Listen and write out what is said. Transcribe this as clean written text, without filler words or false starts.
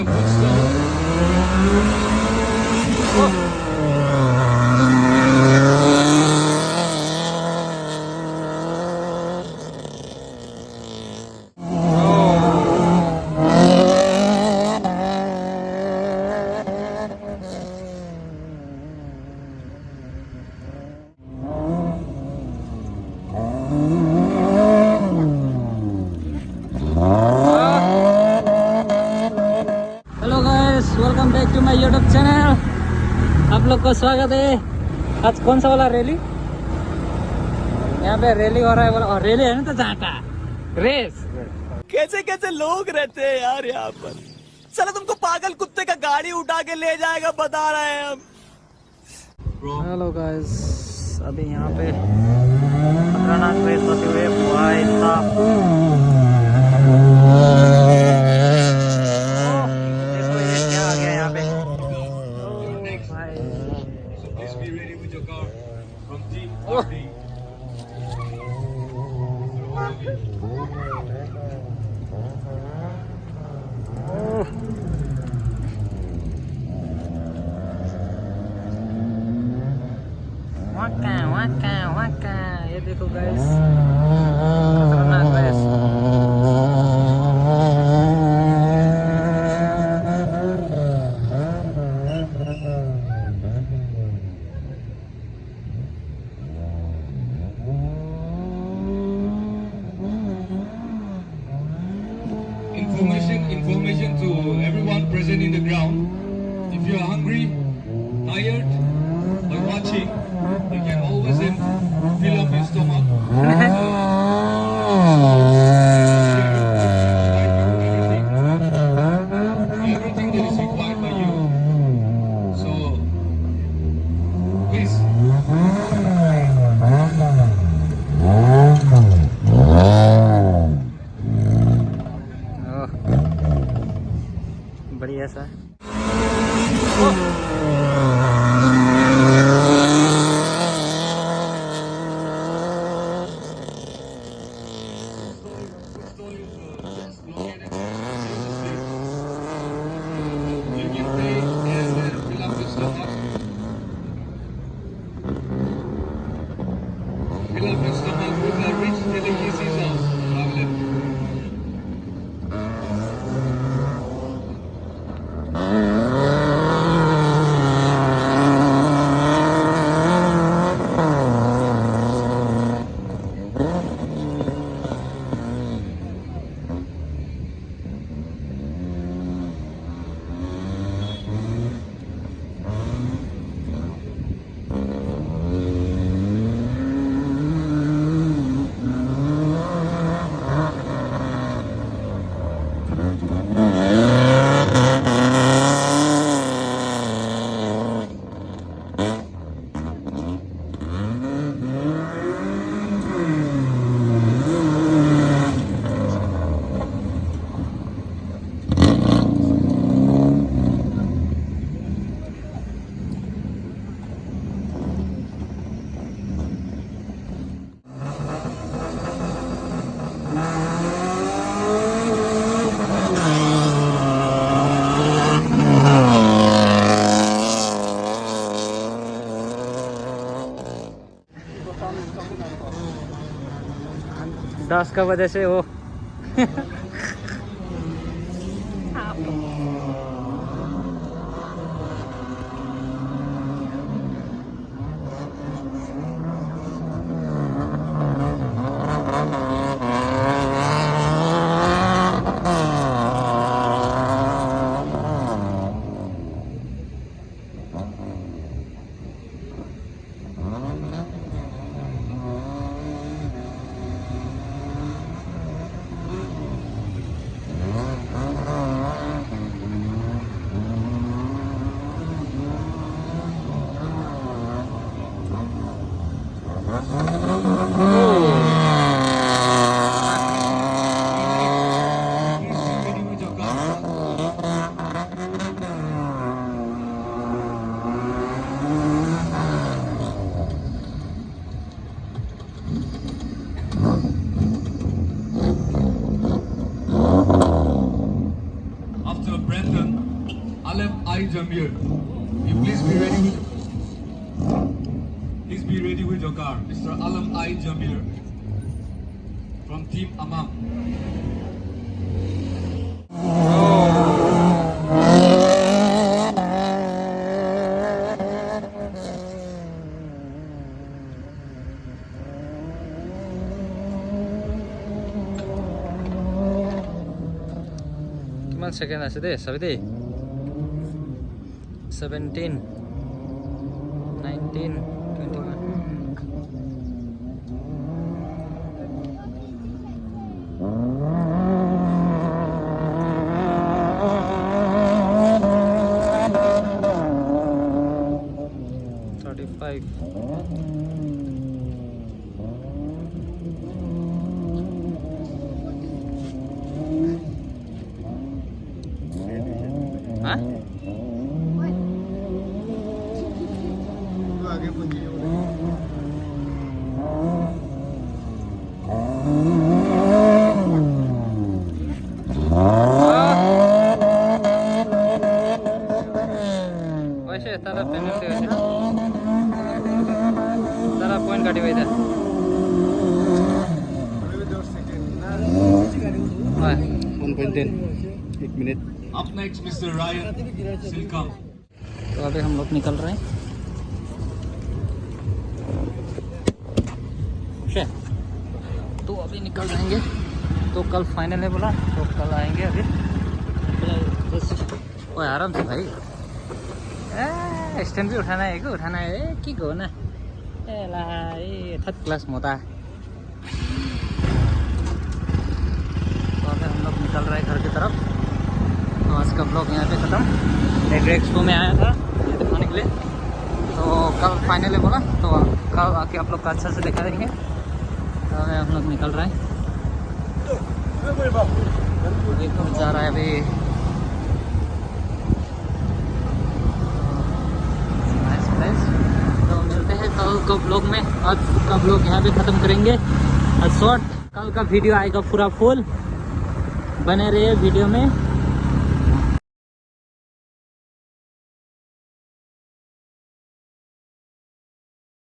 a footstone. Hello guys, welcome back to my YouTube channel. आप लोग को स्वागत है। आज कौन सा वाला रैली? यहाँ पे रैली हो रहा है। बोला और रैली है ना, तो जाटा रेस। कैसे कैसे लोग रहते हैं यार यहाँ पर। चलो तुमको पागल कुत्ते का गाड़ी उठा के ले जाएगा, बता रहे हैं हम। हेलो गाइस, अभी यहाँ पे खतरनाक रेस होते हुए भाई साहब। देखो ये क्या आ गया यहाँ पे। भाई Please be ready with your car from Team oh, RD. ओह। वाका वाका वाका, ये देखो गाइस, खतरनाक race. Information to everyone present in the ground. If you are hungry, tired, or watching, you can always fill up your stomach. Everything that is required by you. So, please. बढ़िया सा। You can take and fill up your stomach. Fill up your stomach with the rich delicacies of Bangladesh. Dust का वजह से वो after Brandon, Alam I Jamir. You please be ready with. Please be ready with your car, Mr. Alam I Jamir from Team Amam. Kiman second আছে দে সবই দে 17 19 21 35 Hah? वैसे तारा penalty होती है तारा point काटी हुई था 1.10 1 minute. Up next, Mr. Ryan Silkam. तो अभी हम लोग निकल रहे हैं तो अभी निकल जाएंगे तो कल फाइनल है बोला तो कल आएंगे अभी ओए आराम से भाई स्टैंड भी उठाना है क्या उठाना है की को ना ए ला ये थर्ड क्लास मोता तो अभी हम लोग निकल रहे हैं घर की तरफ तो आज का ब्लॉग यहाँ पे ख़त्म एग्रो एक्सपो में आया था ये दिखाने के लिए तो कल फाइनल है बोला तो कल आके आप लोग का अच्छा से दिखा देंगे तो अभी हम लोग निकल रहे हैं अभी तो जा रहा है अभी नाइस प्लेस तो मिलते हैं कल का ब्लॉग में आज का ब्लॉग यहाँ पे ख़त्म करेंगे और शॉर्ट कल का वीडियो आएगा पूरा फुल बने रहिए वीडियो में